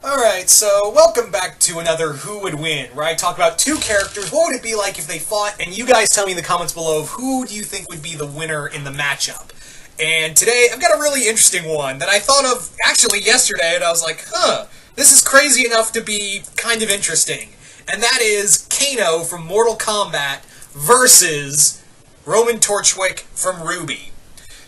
Alright, so welcome back to another Who Would Win, where I talk about two characters. What would it be like if they fought? And you guys tell me in the comments below who do you think would be the winner in the matchup. And today, I've got a really interesting one that I thought of actually yesterday, and I was like, this is crazy enough to be kind of interesting. And that is Kano from Mortal Kombat versus Roman Torchwick from Ruby.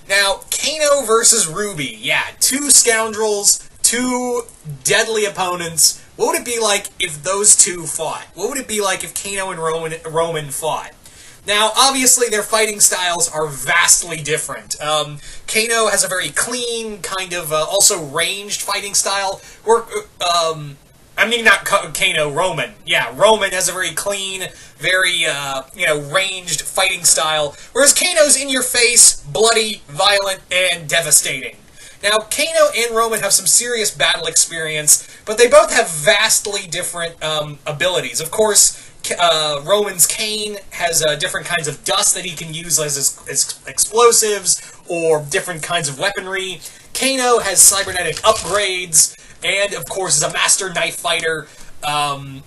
Now, Kano versus Ruby, yeah, two scoundrels, two deadly opponents. What would it be like if those two fought? What would it be like if Kano and Roman fought? Now, obviously, their fighting styles are vastly different. Kano has a very clean, kind of, also ranged fighting style. Not Kano, Roman. Yeah, Roman has a very clean, very, ranged fighting style. Whereas Kano's in your face, bloody, violent, and devastating. Now, Kano and Roman have some serious battle experience, but they both have vastly different abilities. Of course, Roman's cane has different kinds of dust that he can use as explosives or different kinds of weaponry. Kano has cybernetic upgrades, and of course is a master knife fighter, and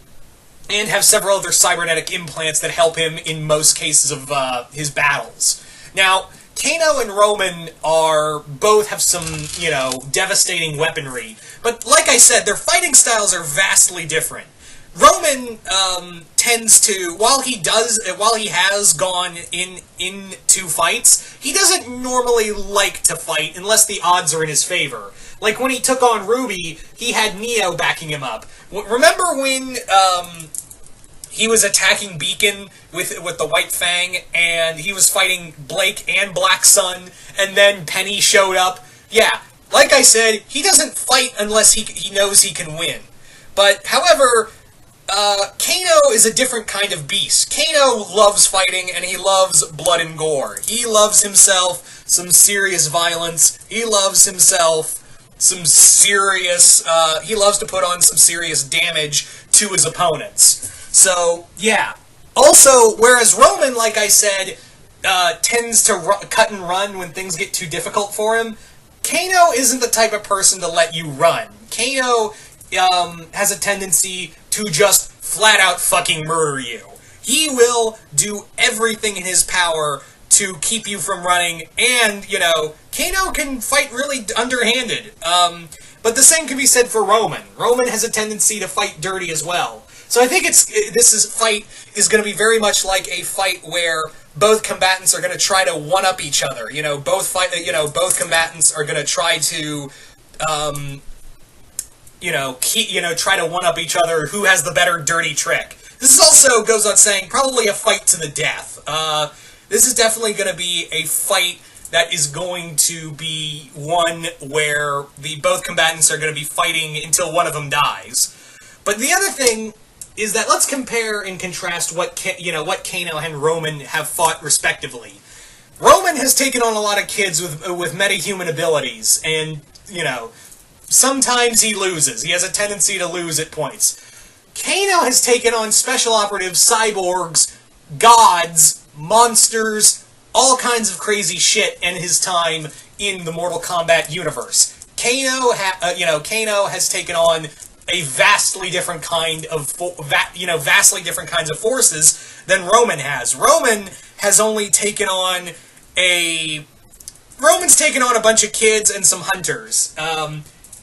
have several other cybernetic implants that help him in most cases of his battles. Now, Kano and Roman both have some, devastating weaponry, but like I said, their fighting styles are vastly different. Roman tends to, while he has gone into fights, he doesn't normally like to fight unless the odds are in his favor. Like when he took on Ruby, he had Neo backing him up. Remember when he was attacking Beacon with the White Fang, and he was fighting Blake and Black Sun, and then Penny showed up? Yeah, like I said, he doesn't fight unless he knows he can win. But, however, Kano is a different kind of beast. Kano loves fighting, and he loves blood and gore. He loves himself some serious violence. He loves himself some serious, he loves to put on some serious damage to his opponents. So, yeah. Also, whereas Roman, like I said, tends to cut and run when things get too difficult for him, Kano isn't the type of person to let you run. Kano has a tendency to just flat-out fucking murder you. He will do everything in his power to keep you from running, and, Kano can fight really underhanded. But the same can be said for Roman. Roman has a tendency to fight dirty as well. So I think this fight is going to be very much like a fight where both combatants are going to try to one-up each other. Both combatants are going to try to, try to one-up each other who has the better dirty trick. This also goes on saying probably a fight to the death. This is definitely going to be a fight that is going to be one where both combatants are going to be fighting until one of them dies. But the other thing is that let's compare and contrast what Kano and Roman have fought respectively. Roman has taken on a lot of kids with metahuman abilities, and, sometimes he loses. He has a tendency to lose at points. Kano has taken on special operatives, cyborgs, gods, monsters, all kinds of crazy shit in his time in the Mortal Kombat universe. Kano has taken on a vastly different kind of, vastly different kinds of forces than Roman has. Roman has only taken on Roman's taken on a bunch of kids and some hunters.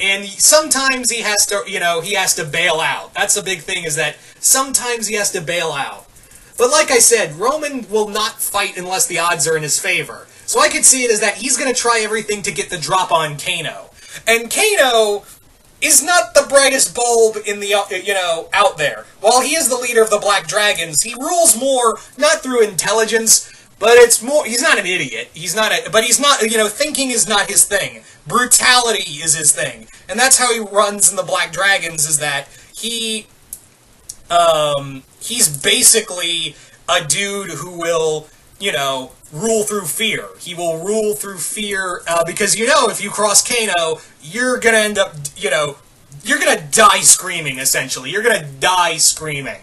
And sometimes he has to bail out. That's the big thing, is that sometimes he has to bail out. But like I said, Roman will not fight unless the odds are in his favor. So I could see it as that he's going to try everything to get the drop on Kano. And Kano is not the brightest bulb in the, out there. While he is the leader of the Black Dragons, he rules more, not through intelligence, but it's more, he's not an idiot. Thinking is not his thing. Brutality is his thing. And that's how he runs in the Black Dragons, is that he's basically a dude who will, rule through fear. He will rule through fear, because, if you cross Kano, you're gonna end up, you're gonna die screaming, essentially. You're gonna die screaming.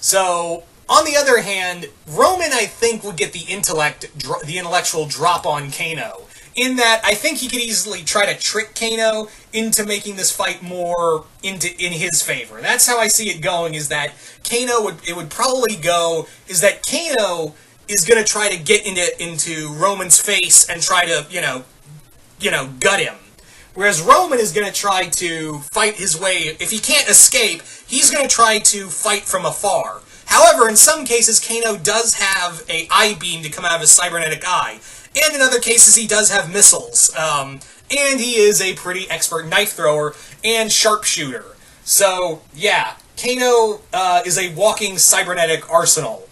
So, on the other hand, Roman, I think, would get the intellectual drop on Kano. in that I think he could easily try to trick Kano into making this fight more in his favor. That's how I see it going, is that Kano would probably go, is that Kano is going to try to get into Roman's face and try to, gut him. Whereas Roman is going to try to fight his way. If he can't escape, he's going to try to fight from afar. However, in some cases, Kano does have a eye beam to come out of his cybernetic eye. And in other cases, he does have missiles. And he is a pretty expert knife thrower and sharpshooter. So, yeah, Kano is a walking cybernetic arsenal.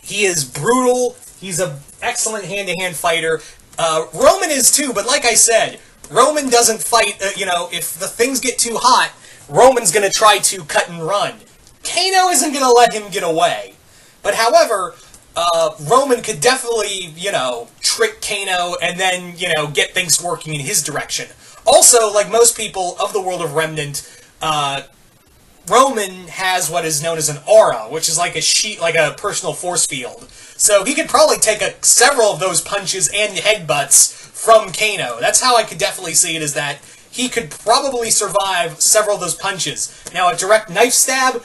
He is brutal. He's an excellent hand-to-hand fighter. Roman is too, but like I said, Roman doesn't fight, if the things get too hot, Roman's going to try to cut and run. Kano isn't going to let him get away. But however, Roman could definitely, trick Kano and then, get things working in his direction. Also, like most people of the world of Remnant, Roman has what is known as an aura, which is like a personal force field. So he could probably take several of those punches and headbutts from Kano. That's how I could definitely see it, is that he could probably survive several of those punches. Now, a direct knife stab,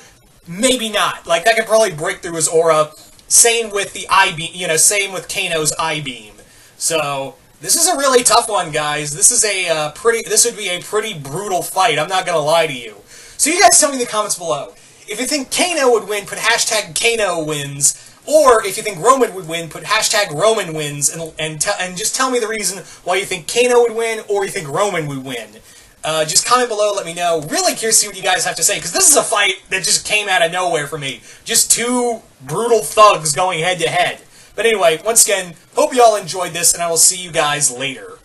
maybe not. Like, that could probably break through his aura. Same with the eye beam, same with Kano's eye beam. So, this is a really tough one, guys. This would be a pretty brutal fight, I'm not gonna lie to you. So you guys tell me in the comments below. If you think Kano would win, put hashtag Kano wins. Or if you think Roman would win, put hashtag Roman wins. And just tell me the reason why you think Kano would win or you think Roman would win. Just comment below, let me know. Really curious to see what you guys have to say, because this is a fight that just came out of nowhere for me. Just two brutal thugs going head to head. But anyway, once again, hope you all enjoyed this, and I will see you guys later.